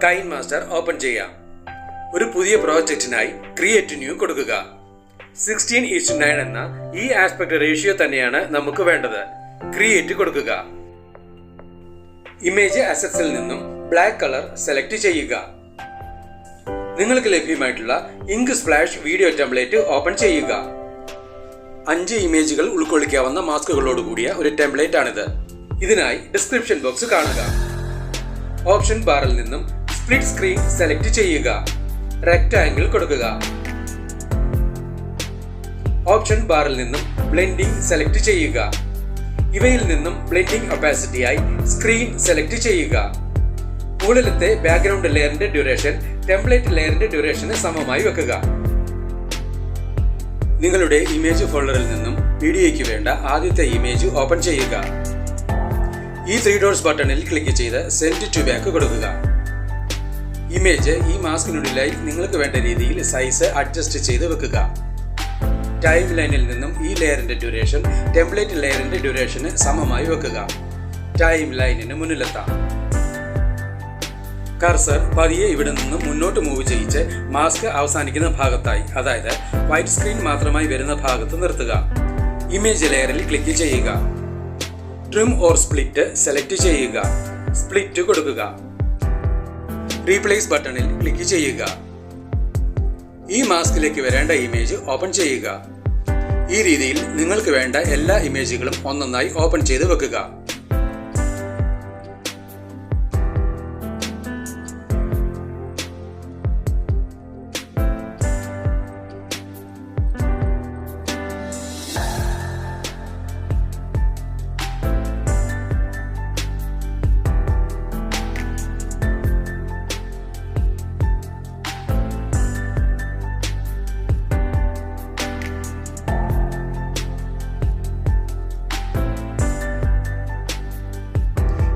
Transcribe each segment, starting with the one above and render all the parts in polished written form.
KineMaster open ചെയ്യാം. ഒരു പുതിയ പ്രോജക്റ്റിനായി ക്രിയേറ്റ് ന്യൂ കൊടുക്കുക. 16:9 എന്ന ഈ ആസ്പെക്ട് റേഷ്യോ തന്നെയാണ് നമുക്ക് വേണ്ടത്. ക്രിയേറ്റ് കൊടുക്കുക. ഇമേജ് അസറ്റ്സിൽ നിന്നും ബ്ലാക്ക് കളർ സെലക്ട് ചെയ്യുക. നിങ്ങൾക്ക് ലഭ്യമായിട്ടുള്ള ink splash video template open ചെയ്യുക. 5 ഇമേജുകൾ ഉൾക്കൊള്ളിക്കാവുന്ന മാസ്കുകളോട് കൂടിയ ഒരു ടെംപ്ലേറ്റ് ആണിത്. ഇതിനായി ഡിസ്ക്രിപ്ഷൻ ബോക്സ് കാണുക. ഓപ്ഷൻ ബാറിൽ നിന്നും സ്പ്ലിറ്റ് സ്ക്രീൻ സെലക്ട് ചെയ്യുക. റെക്ടാംഗിൾ കൊടുക്കുക. ഓപ്ഷൻ ബാറിൽ നിന്നും ബ്ലെൻഡിംഗ് സെലക്ട് ചെയ്യുക. ഇവയിൽ നിന്നും ബ്ലെൻഡിംഗ് ഒപ്പാസിറ്റിയായി സ്ക്രീൻ സെലക്ട് ചെയ്യുക. മുകളിലത്തെ ബാക്ക്ഗ്രൗണ്ട് ലെയറിന്റെ ഡ്യൂറേഷൻ ടെംപ്ലേറ്റ് ലെയറിന്റെ ഡ്യൂറേഷന് സമമായി വെക്കുക. നിങ്ങളുടെ ഇമേജ് ഫോൾഡറിൽ നിന്നും വീഡിയോയ്ക്ക് വേണ്ട ആദ്യത്തെ ഇമേജ് ഓപ്പൺ ചെയ്യുക. ഈ 3 ഡോട്ട്സ് ബട്ടണിൽ ക്ലിക്ക് ചെയ്ത് സെൻഡ് ടു ബാക്ക് കൊടുക്കുക. ഇമേജ് ഈ മാസ്കിനുള്ളിലായി നിങ്ങൾക്ക് വേണ്ട രീതിയിൽ സൈസ് അഡ്ജസ്റ്റ് ചെയ്ത് വെക്കുക. ടൈം ലൈനിൽ നിന്നും ഈ ലെയറിന്റെ ഡ്യൂറേഷൻ ടെംപ്ലേറ്റ് ലെയറിന്റെ ഡ്യൂറേഷന് സമമായി വെക്കുക. ടൈം ലൈനിന് മുന്നിലെത്താം. കർസർ പതിയെ ഇവിടെ നിന്നും മുന്നോട്ട് മൂവ് ചെയ്യിച്ച് മാസ്ക് അവസാനിക്കുന്ന ഭാഗത്തായി, അതായത് വൈറ്റ് സ്ക്രീൻ മാത്രമായി വരുന്ന ഭാഗത്ത് നിർത്തുക. ഇമേജ് ലെയറിൽ ക്ലിക്ക് ചെയ്യുക. ട്രിം ഓർ സ്പ്ലിറ്റ് സെലക്ട് ചെയ്യുക. സ്പ്ലിറ്റ് കൊടുക്കുക. റീപ്ലേസ് ബട്ടണിൽ ക്ലിക്ക് ചെയ്യുക. ഈ മാസ്കിലേക്ക് വരേണ്ട ഇമേജ് ഓപ്പൺ ചെയ്യുക. ഈ രീതിയിൽ നിങ്ങൾക്ക് വേണ്ട എല്ലാ ഇമേജുകളും ഒന്നൊന്നായി ഓപ്പൺ ചെയ്ത് വെക്കുക.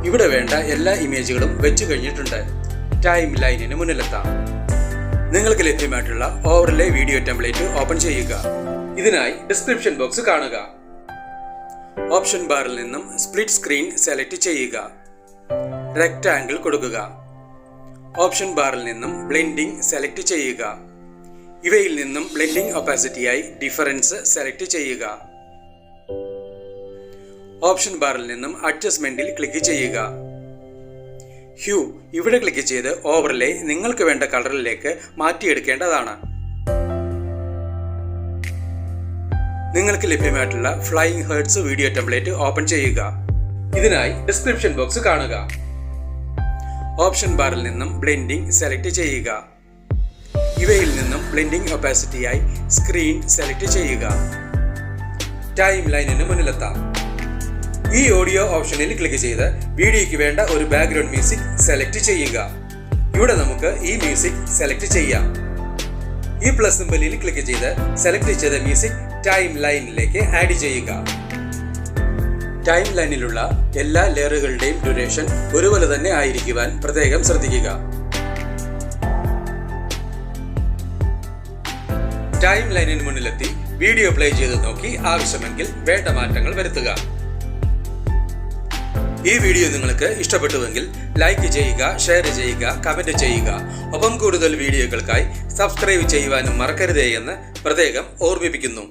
ഇവിടെ വേണ്ട എല്ലാ ഇമേജുകളും വെച്ചു കഴിഞ്ഞിട്ടുണ്ട്. ടൈം ലൈനിന് മുന്നിലെത്താം. നിങ്ങൾക്ക് ലഭ്യമായിട്ടുള്ള ഓവർലേ വീഡിയോ ടെംപ്ലേറ്റ് ഓപ്പൺ ചെയ്യുക. ഇതിനായി ഡിസ്ക്രിപ്ഷൻ ബോക്സ് കാണുക. ഓപ്ഷൻ ബാറിൽ നിന്നും സ്പ്ലിറ്റ് സ്ക്രീൻ സെലക്ട് ചെയ്യുക. റെക്ടാംഗിൾ കൊടുക്കുക. ഓപ്ഷൻ ബാറിൽ നിന്നും ബ്ലെൻഡിംഗ് സെലക്ട് ചെയ്യുക. ഇവയിൽ നിന്നും ബ്ലെൻഡിംഗ് ഒപ്പാസിറ്റിയായി ഡിഫറൻസ് സെലക്ട് ചെയ്യുക. ഓപ്ഷൻ ബാറിൽ നിന്നും അഡ്ജസ്റ്റ്മെന്റിൽ ക്ലിക്ക് ചെയ്യുക. ഹ്യൂ ഇവിടെ ക്ലിക്ക് ചെയ്ത് ഓവർലേ നിങ്ങൾക്ക് വേണ്ട കളറിലേക്ക് മാറ്റിയെടുക്കേണ്ടതാണ്. നിങ്ങൾക്ക് ലഭ്യമായിട്ടുള്ള flying hertz video template open ചെയ്യുക. ഇതിനായി ഡിസ്ക്രിപ്ഷൻ ബോക്സ് കാണുക. ഓപ്ഷൻ ബാറിൽ നിന്നും ബ്ലെൻഡിംഗ് സെലക്ട് ചെയ്യുക. ഇവയിൽ നിന്നും ബ്ലെൻഡിംഗ് ഒപ്പാസിറ്റിയായി സ്ക്രീൻ സെലക്ട് ചെയ്യുക. ടൈം ലൈനിന് മുന്നിലെത്താം. ഈ ഓഡിയോ ഓപ്ഷനിൽ ക്ലിക്ക് ചെയ്ത് വീഡിയോയ്ക്ക് വേണ്ട ഒരു ബാക്ക്ഗ്രൗണ്ട് മ്യൂസിക് സെലക്ട് ചെയ്യുക. ഇവിടെ നമുക്ക് ഈ മ്യൂസിക് സെലക്ട് ചെയ്യാം. ഈ പ്ലസ് സിംബലിൽ ക്ലിക്ക് ചെയ്ത് സെലക്ട് ചെയ്ത മ്യൂസിക് ടൈം ലൈനിലേക്ക് ആഡ് ചെയ്യുക. ടൈം ലൈനിലുള്ള എല്ലാ ലെയറുകളുടെയും ഡ്യൂറേഷൻ ഒരുപോലെ തന്നെ ആയിരിക്കുവാൻ പ്രത്യേകം ശ്രദ്ധിക്കുക. ടൈം ലൈനിന് മുന്നിലെത്തി വീഡിയോ പ്ലേ ചെയ്ത് നോക്കി ആവശ്യമെങ്കിൽ വേണ്ട മാറ്റങ്ങൾ വരുത്തുക. ഈ വീഡിയോ നിങ്ങൾക്ക് ഇഷ്ടപ്പെട്ടുവെങ്കിൽ ലൈക്ക് ചെയ്യുക, ഷെയർ ചെയ്യുക, കമന്റ് ചെയ്യുക. ഒപ്പം കൂടുതൽ വീഡിയോകൾക്കായി സബ്സ്ക്രൈബ് ചെയ്യുവാനും മറക്കരുതേ എന്ന് പ്രത്യേകം ഓർമ്മിപ്പിക്കുന്നു.